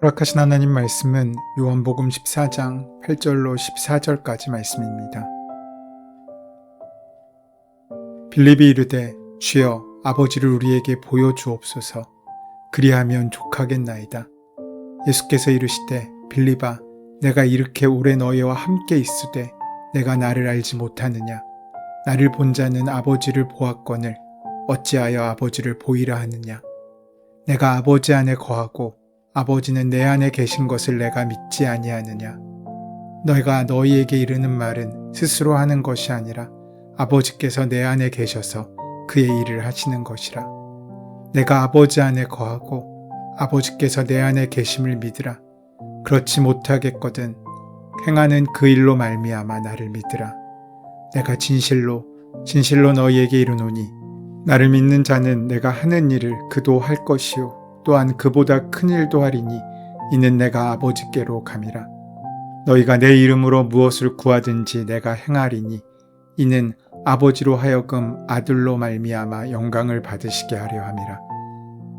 허락하신 하나님 말씀은 요한복음 14장 8절로 14절까지 말씀입니다. 빌립이 이르되 주여 아버지를 우리에게 보여주옵소서. 그리하면 족하겠나이다. 예수께서 이르시되 빌립아 내가 이렇게 오래 너희와 함께 있으되 내가 나를 알지 못하느냐. 나를 본 자는 아버지를 보았거늘 어찌하여 아버지를 보이라 하느냐. 내가 아버지 안에 거하고 아버지는 내 안에 계신 것을 내가 믿지 아니하느냐. 너희가 너희에게 이르는 말은 스스로 하는 것이 아니라 아버지께서 내 안에 계셔서 그의 일을 하시는 것이라. 내가 아버지 안에 거하고 아버지께서 내 안에 계심을 믿으라. 그렇지 못하겠거든 행하는 그 일로 말미암아 나를 믿으라. 내가 진실로 너희에게 이르노니 나를 믿는 자는 내가 하는 일을 그도 할 것이요 또한 그보다 큰 일도 하리니 이는 내가 아버지께로 감이라. 너희가 내 이름으로 무엇을 구하든지 내가 행하리니 이는 아버지로 하여금 아들로 말미암아 영광을 받으시게 하려 함이라.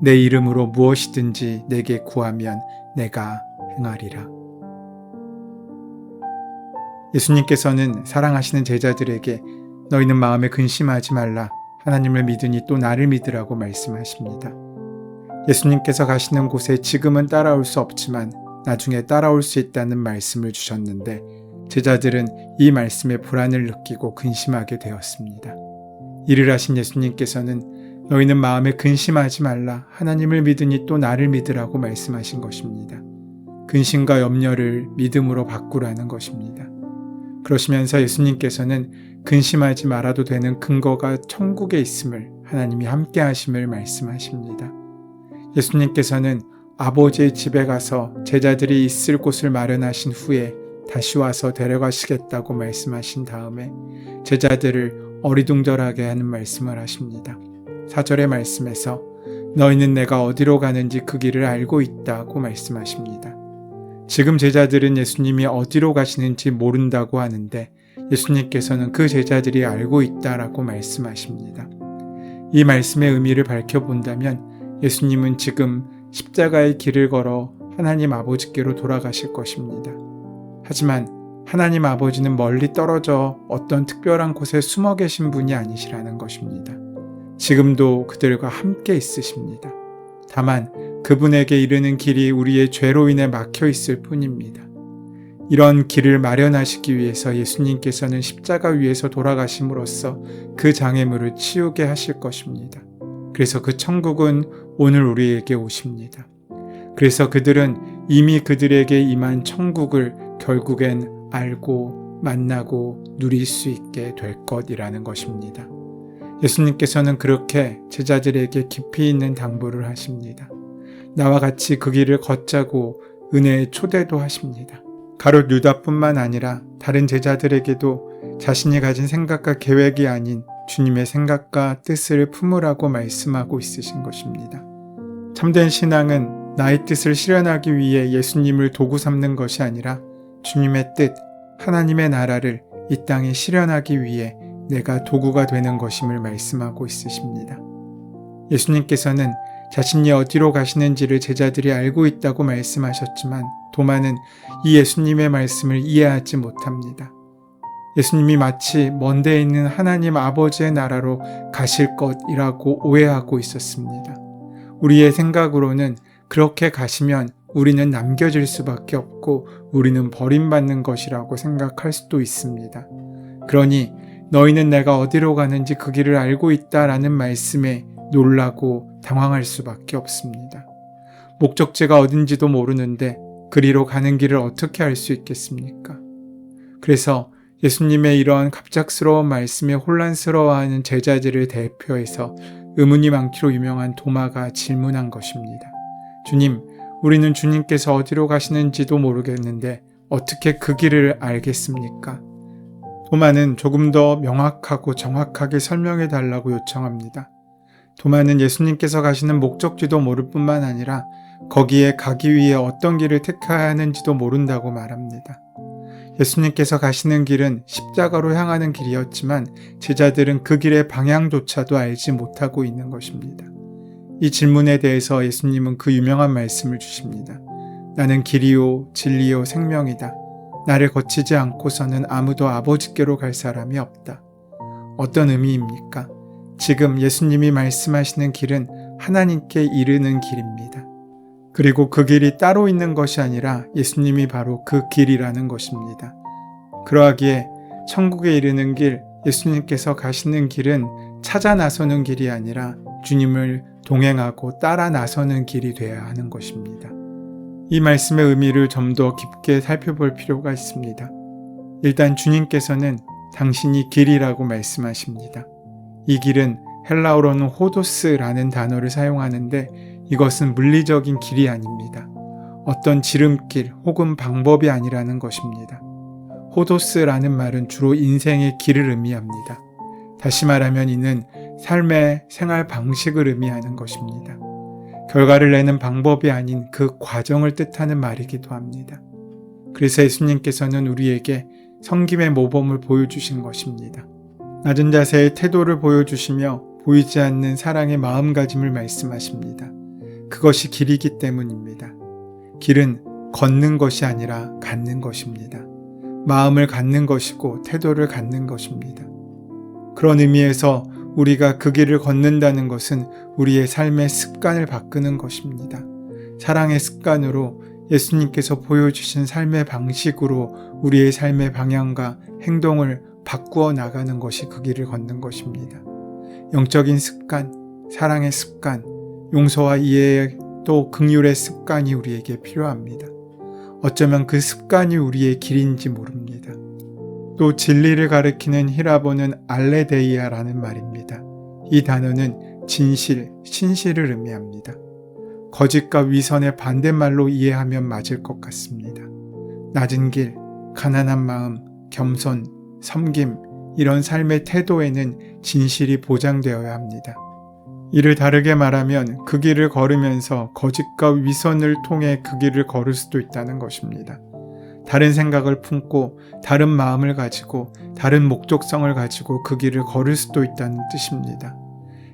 내 이름으로 무엇이든지 내게 구하면 내가 행하리라. 예수님께서는 사랑하시는 제자들에게 너희는 마음에 근심하지 말라. 하나님을 믿으니 또 나를 믿으라고 말씀하십니다. 예수님께서 가시는 곳에 지금은 따라올 수 없지만 나중에 따라올 수 있다는 말씀을 주셨는데 제자들은 이 말씀에 불안을 느끼고 근심하게 되었습니다. 이를 하신 예수님께서는 너희는 마음에 근심하지 말라. 하나님을 믿으니 또 나를 믿으라고 말씀하신 것입니다. 근심과 염려를 믿음으로 바꾸라는 것입니다. 그러시면서 예수님께서는 근심하지 말아도 되는 근거가 천국에 있음을 하나님이 함께 하심을 말씀하십니다. 예수님께서는 아버지의 집에 가서 제자들이 있을 곳을 마련하신 후에 다시 와서 데려가시겠다고 말씀하신 다음에 제자들을 어리둥절하게 하는 말씀을 하십니다. 4절의 말씀에서 너희는 내가 어디로 가는지 그 길을 알고 있다고 말씀하십니다. 지금 제자들은 예수님이 어디로 가시는지 모른다고 하는데 예수님께서는 그 제자들이 알고 있다라고 말씀하십니다. 이 말씀의 의미를 밝혀본다면 예수님은 지금 십자가의 길을 걸어 하나님 아버지께로 돌아가실 것입니다. 하지만 하나님 아버지는 멀리 떨어져 어떤 특별한 곳에 숨어 계신 분이 아니시라는 것입니다. 지금도 그들과 함께 있으십니다. 다만 그분에게 이르는 길이 우리의 죄로 인해 막혀 있을 뿐입니다. 이런 길을 마련하시기 위해서 예수님께서는 십자가 위에서 돌아가심으로써 그 장애물을 치우게 하실 것입니다. 그래서 그 천국은 오늘 우리에게 오십니다. 그래서 그들은 이미 그들에게 임한 천국을 결국엔 알고 만나고 누릴 수 있게 될 것이라는 것입니다. 예수님께서는 그렇게 제자들에게 깊이 있는 당부를 하십니다. 나와 같이 그 길을 걷자고 은혜의 초대도 하십니다. 가롯 유다뿐만 아니라 다른 제자들에게도 자신이 가진 생각과 계획이 아닌 주님의 생각과 뜻을 품으라고 말씀하고 있으신 것입니다. 참된 신앙은 나의 뜻을 실현하기 위해 예수님을 도구 삼는 것이 아니라 주님의 뜻, 하나님의 나라를 이 땅에 실현하기 위해 내가 도구가 되는 것임을 말씀하고 있으십니다. 예수님께서는 자신이 어디로 가시는지를 제자들이 알고 있다고 말씀하셨지만 도마는 이 예수님의 말씀을 이해하지 못합니다. 예수님이 마치 먼 데 있는 하나님 아버지의 나라로 가실 것이라고 오해하고 있었습니다. 우리의 생각으로는 그렇게 가시면 우리는 남겨질 수밖에 없고 우리는 버림받는 것이라고 생각할 수도 있습니다. 그러니 너희는 내가 어디로 가는지 그 길을 알고 있다라는 말씀에 놀라고 당황할 수밖에 없습니다. 목적지가 어딘지도 모르는데 그리로 가는 길을 어떻게 알 수 있겠습니까? 그래서 예수님의 이러한 갑작스러운 말씀에 혼란스러워하는 제자들을 대표해서 의문이 많기로 유명한 도마가 질문한 것입니다. 주님, 우리는 주님께서 어디로 가시는지도 모르겠는데 어떻게 그 길을 알겠습니까? 도마는 조금 더 명확하고 정확하게 설명해 달라고 요청합니다. 도마는 예수님께서 가시는 목적지도 모를 뿐만 아니라 거기에 가기 위해 어떤 길을 택해야 하는지도 모른다고 말합니다. 예수님께서 가시는 길은 십자가로 향하는 길이었지만 제자들은 그 길의 방향조차도 알지 못하고 있는 것입니다. 이 질문에 대해서 예수님은 그 유명한 말씀을 주십니다. 나는 길이요 진리요 생명이다. 나를 거치지 않고서는 아무도 아버지께로 갈 사람이 없다. 어떤 의미입니까? 지금 예수님이 말씀하시는 길은 하나님께 이르는 길입니다. 그리고 그 길이 따로 있는 것이 아니라 예수님이 바로 그 길이라는 것입니다. 그러하기에 천국에 이르는 길, 예수님께서 가시는 길은 찾아 나서는 길이 아니라 주님을 동행하고 따라 나서는 길이 되어야 하는 것입니다. 이 말씀의 의미를 좀 더 깊게 살펴볼 필요가 있습니다. 일단 주님께서는 당신이 길이라고 말씀하십니다. 이 길은 헬라어로는 호도스라는 단어를 사용하는데 이것은 물리적인 길이 아닙니다. 어떤 지름길 혹은 방법이 아니라는 것입니다. 호도스라는 말은 주로 인생의 길을 의미합니다. 다시 말하면 이는 삶의 생활 방식을 의미하는 것입니다. 결과를 내는 방법이 아닌 그 과정을 뜻하는 말이기도 합니다. 그래서 예수님께서는 우리에게 섬김의 모범을 보여주신 것입니다. 낮은 자세의 태도를 보여주시며 보이지 않는 사랑의 마음가짐을 말씀하십니다. 그것이 길이기 때문입니다. 길은 걷는 것이 아니라 갖는 것입니다. 마음을 갖는 것이고 태도를 갖는 것입니다. 그런 의미에서 우리가 그 길을 걷는다는 것은 우리의 삶의 습관을 바꾸는 것입니다. 사랑의 습관으로 예수님께서 보여주신 삶의 방식으로 우리의 삶의 방향과 행동을 바꾸어 나가는 것이 그 길을 걷는 것입니다. 영적인 습관, 사랑의 습관, 용서와 이해의 또 긍휼의 습관이 우리에게 필요합니다. 어쩌면 그 습관이 우리의 길인지 모릅니다. 또 진리를 가리키는 히라보는 알레데이아라는 말입니다. 이 단어는 진실, 신실을 의미합니다. 거짓과 위선의 반대말로 이해하면 맞을 것 같습니다. 낮은 길, 가난한 마음, 겸손, 섬김, 이런 삶의 태도에는 진실이 보장되어야 합니다. 이를 다르게 말하면 그 길을 걸으면서 거짓과 위선을 통해 그 길을 걸을 수도 있다는 것입니다. 다른 생각을 품고 다른 마음을 가지고 다른 목적성을 가지고 그 길을 걸을 수도 있다는 뜻입니다.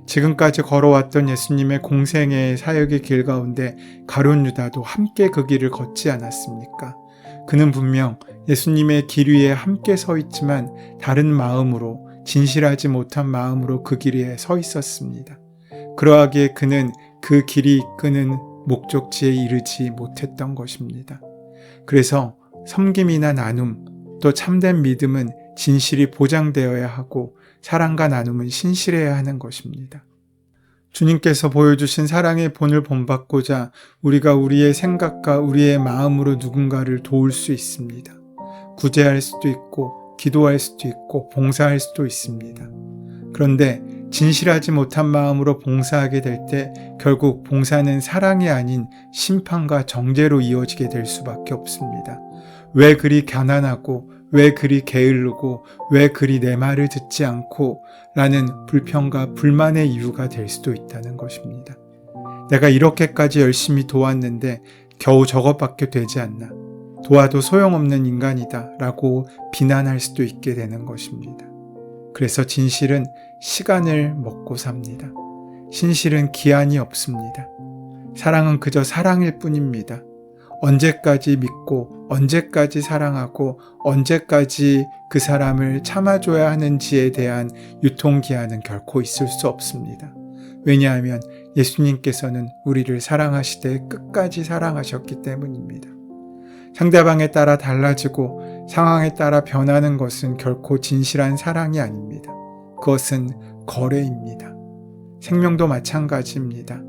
지금까지 걸어왔던 예수님의 공생애의 사역의 길 가운데 가룟 유다도 함께 그 길을 걷지 않았습니까? 그는 분명 예수님의 길 위에 함께 서 있지만 다른 마음으로, 진실하지 못한 마음으로 그 길 위에 서 있었습니다. 그러하기에 그는 그 길이 이끄는 목적지에 이르지 못했던 것입니다. 그래서 섬김이나 나눔, 또 참된 믿음은 진실이 보장되어야 하고 사랑과 나눔은 신실해야 하는 것입니다. 주님께서 보여주신 사랑의 본을 본받고자 우리가 우리의 생각과 우리의 마음으로 누군가를 도울 수 있습니다. 구제할 수도 있고 기도할 수도 있고 봉사할 수도 있습니다. 그런데 진실하지 못한 마음으로 봉사하게 될 때 결국 봉사는 사랑이 아닌 심판과 정죄로 이어지게 될 수밖에 없습니다. 왜 그리 가난하고 왜 그리 게으르고 왜 그리 내 말을 듣지 않고 라는 불평과 불만의 이유가 될 수도 있다는 것입니다. 내가 이렇게까지 열심히 도왔는데 겨우 저것밖에 되지 않나. 도와도 소용없는 인간이다 라고 비난할 수도 있게 되는 것입니다. 그래서 진실은 시간을 먹고 삽니다. 신실은 기한이 없습니다. 사랑은 그저 사랑일 뿐입니다. 언제까지 믿고 언제까지 사랑하고 언제까지 그 사람을 참아줘야 하는지에 대한 유통기한은 결코 있을 수 없습니다. 왜냐하면 예수님께서는 우리를 사랑하시되 끝까지 사랑하셨기 때문입니다. 상대방에 따라 달라지고 상황에 따라 변하는 것은 결코 진실한 사랑이 아닙니다. 그것은 거래입니다. 생명도 마찬가지입니다.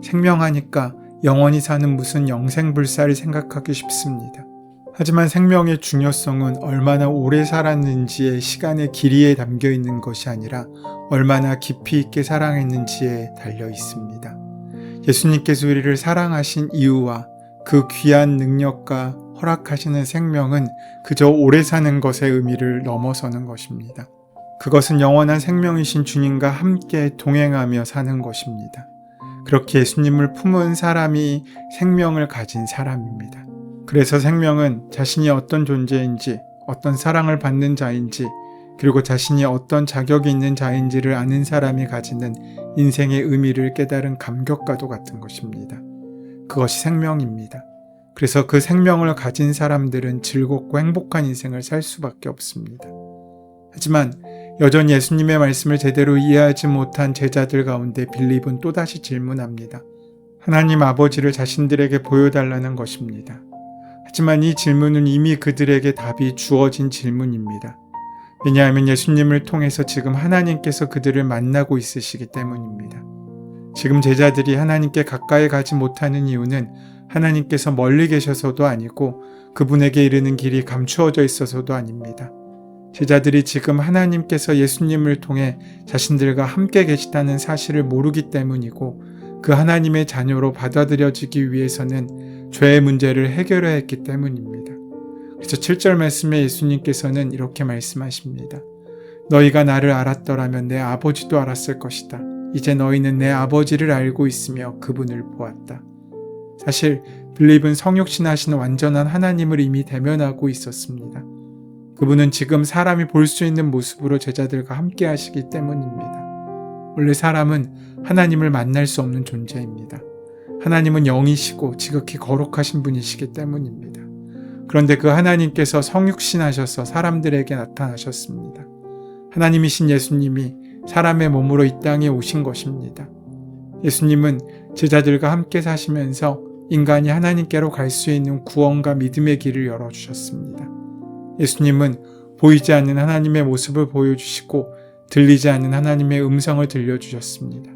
생명하니까 영원히 사는 무슨 영생불사를 생각하기 쉽습니다. 하지만 생명의 중요성은 얼마나 오래 살았는지의 시간의 길이에 담겨 있는 것이 아니라 얼마나 깊이 있게 사랑했는지에 달려 있습니다. 예수님께서 우리를 사랑하신 이유와 그 귀한 능력과 허락하시는 생명은 그저 오래 사는 것의 의미를 넘어서는 것입니다. 그것은 영원한 생명이신 주님과 함께 동행하며 사는 것입니다. 그렇게 예수님을 품은 사람이 생명을 가진 사람입니다. 그래서 생명은 자신이 어떤 존재인지, 어떤 사랑을 받는 자인지, 그리고 자신이 어떤 자격이 있는 자인지를 아는 사람이 가지는 인생의 의미를 깨달은 감격과도 같은 것입니다. 그것이 생명입니다. 그래서 그 생명을 가진 사람들은 즐겁고 행복한 인생을 살 수밖에 없습니다. 하지만 여전히 예수님의 말씀을 제대로 이해하지 못한 제자들 가운데 빌립은 또다시 질문합니다. 하나님 아버지를 자신들에게 보여달라는 것입니다. 하지만 이 질문은 이미 그들에게 답이 주어진 질문입니다. 왜냐하면 예수님을 통해서 지금 하나님께서 그들을 만나고 있으시기 때문입니다. 지금 제자들이 하나님께 가까이 가지 못하는 이유는 하나님께서 멀리 계셔서도 아니고 그분에게 이르는 길이 감추어져 있어서도 아닙니다. 제자들이 지금 하나님께서 예수님을 통해 자신들과 함께 계시다는 사실을 모르기 때문이고, 그 하나님의 자녀로 받아들여지기 위해서는 죄의 문제를 해결해야 했기 때문입니다. 그래서 7절 말씀에 예수님께서는 이렇게 말씀하십니다. 너희가 나를 알았더라면 내 아버지도 알았을 것이다. 이제 너희는 내 아버지를 알고 있으며 그분을 보았다. 사실 빌립은 성육신하신 완전한 하나님을 이미 대면하고 있었습니다. 그분은 지금 사람이 볼 수 있는 모습으로 제자들과 함께 하시기 때문입니다. 원래 사람은 하나님을 만날 수 없는 존재입니다. 하나님은 영이시고 지극히 거룩하신 분이시기 때문입니다. 그런데 그 하나님께서 성육신하셔서 사람들에게 나타나셨습니다. 하나님이신 예수님이 사람의 몸으로 이 땅에 오신 것입니다. 예수님은 제자들과 함께 사시면서 인간이 하나님께로 갈 수 있는 구원과 믿음의 길을 열어주셨습니다. 예수님은 보이지 않는 하나님의 모습을 보여주시고 들리지 않는 하나님의 음성을 들려주셨습니다.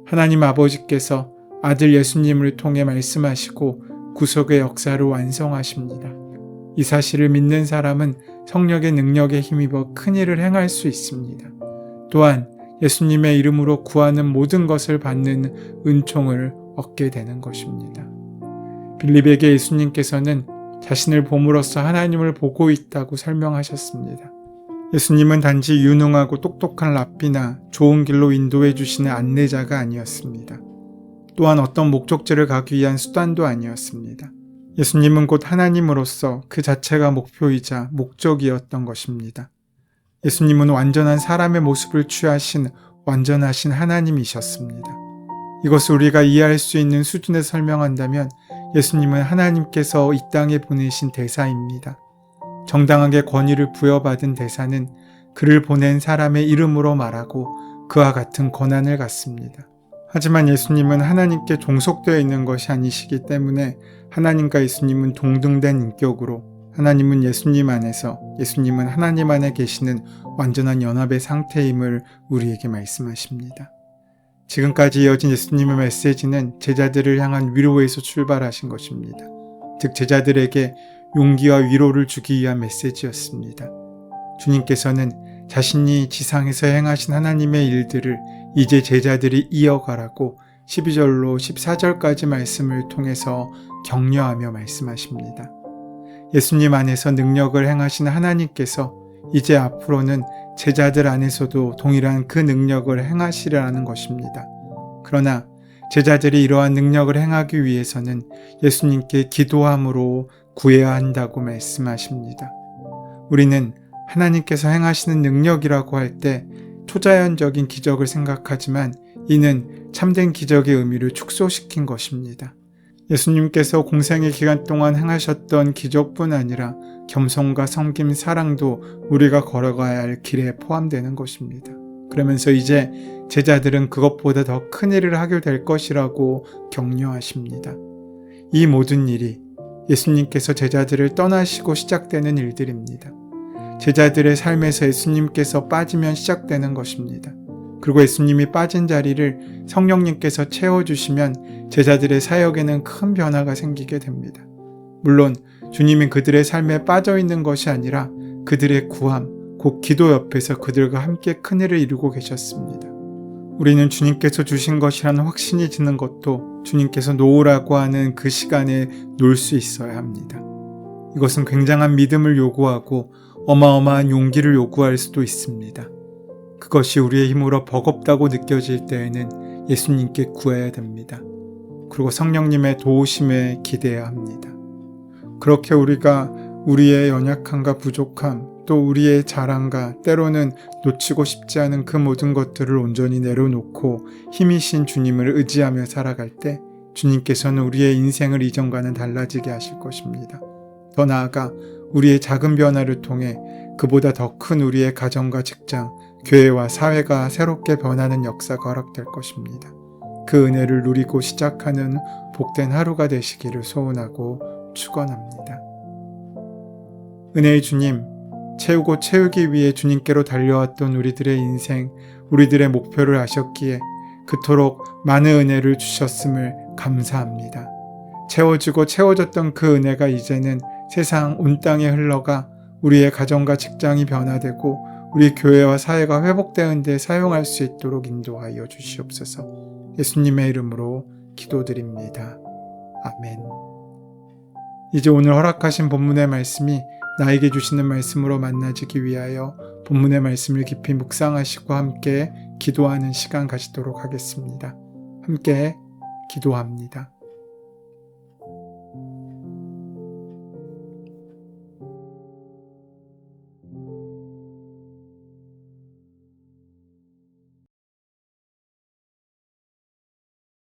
하나님 아버지께서 아들 예수님을 통해 말씀하시고 구속의 역사를 완성하십니다. 이 사실을 믿는 사람은 성령의 능력에 힘입어 큰 일을 행할 수 있습니다. 또한 예수님의 이름으로 구하는 모든 것을 받는 은총을 얻게 되는 것입니다. 빌립에게 예수님께서는 자신을 봄으로써 하나님을 보고 있다고 설명하셨습니다. 예수님은 단지 유능하고 똑똑한 랍비나 좋은 길로 인도해 주시는 안내자가 아니었습니다. 또한 어떤 목적지를 가기 위한 수단도 아니었습니다. 예수님은 곧 하나님으로서 그 자체가 목표이자 목적이었던 것입니다. 예수님은 완전한 사람의 모습을 취하신 완전하신 하나님이셨습니다. 이것을 우리가 이해할 수 있는 수준에 설명한다면 예수님은 하나님께서 이 땅에 보내신 대사입니다. 정당하게 권위를 부여받은 대사는 그를 보낸 사람의 이름으로 말하고 그와 같은 권한을 갖습니다. 하지만 예수님은 하나님께 종속되어 있는 것이 아니시기 때문에 하나님과 예수님은 동등된 인격으로, 하나님은 예수님 안에서, 예수님은 하나님 안에 계시는 완전한 연합의 상태임을 우리에게 말씀하십니다. 지금까지 이어진 예수님의 메시지는 제자들을 향한 위로에서 출발하신 것입니다. 즉 제자들에게 용기와 위로를 주기 위한 메시지였습니다. 주님께서는 자신이 지상에서 행하신 하나님의 일들을 이제 제자들이 이어가라고 12절로 14절까지 말씀을 통해서 격려하며 말씀하십니다. 예수님 안에서 능력을 행하신 하나님께서 이제 앞으로는 제자들 안에서도 동일한 그 능력을 행하시리라는 것입니다. 그러나 제자들이 이러한 능력을 행하기 위해서는 예수님께 기도함으로 구해야 한다고 말씀하십니다. 우리는 하나님께서 행하시는 능력이라고 할 때 초자연적인 기적을 생각하지만 이는 참된 기적의 의미를 축소시킨 것입니다. 예수님께서 공생의 기간 동안 행하셨던 기적뿐 아니라 겸손과 섬김, 사랑도 우리가 걸어가야 할 길에 포함되는 것입니다. 그러면서 이제 제자들은 그것보다 더 큰 일을 하게 될 것이라고 격려하십니다. 이 모든 일이 예수님께서 제자들을 떠나시고 시작되는 일들입니다. 제자들의 삶에서 예수님께서 빠지면 시작되는 것입니다. 그리고 예수님이 빠진 자리를 성령님께서 채워주시면 제자들의 사역에는 큰 변화가 생기게 됩니다. 물론 주님이 그들의 삶에 빠져 있는 것이 아니라 그들의 구함, 곧 기도 옆에서 그들과 함께 큰 일을 이루고 계셨습니다. 우리는 주님께서 주신 것이라는 확신이 드는 것도 주님께서 놓으라고 하는 그 시간에 놓을 수 있어야 합니다. 이것은 굉장한 믿음을 요구하고 어마어마한 용기를 요구할 수도 있습니다. 그것이 우리의 힘으로 버겁다고 느껴질 때에는 예수님께 구해야 됩니다. 그리고 성령님의 도우심에 기대해야 합니다. 그렇게 우리가 우리의 연약함과 부족함, 또 우리의 자랑과 때로는 놓치고 싶지 않은 그 모든 것들을 온전히 내려놓고 힘이신 주님을 의지하며 살아갈 때 주님께서는 우리의 인생을 이전과는 달라지게 하실 것입니다. 더 나아가 우리의 작은 변화를 통해 그보다 더 큰 우리의 가정과 직장, 교회와 사회가 새롭게 변하는 역사가 허락될 것입니다. 그 은혜를 누리고 시작하는 복된 하루가 되시기를 소원하고 축원합니다. 은혜의 주님, 채우고 채우기 위해 주님께로 달려왔던 우리들의 인생, 우리들의 목표를 아셨기에 그토록 많은 은혜를 주셨음을 감사합니다. 채워지고 채워졌던 그 은혜가 이제는 세상 온 땅에 흘러가 우리의 가정과 직장이 변화되고 우리 교회와 사회가 회복되는 데 사용할 수 있도록 인도하여 주시옵소서. 예수님의 이름으로 기도드립니다. 아멘. 이제 오늘 허락하신 본문의 말씀이 나에게 주시는 말씀으로 만나지기 위하여 본문의 말씀을 깊이 묵상하시고 함께 기도하는 시간 가지도록 하겠습니다. 함께 기도합니다.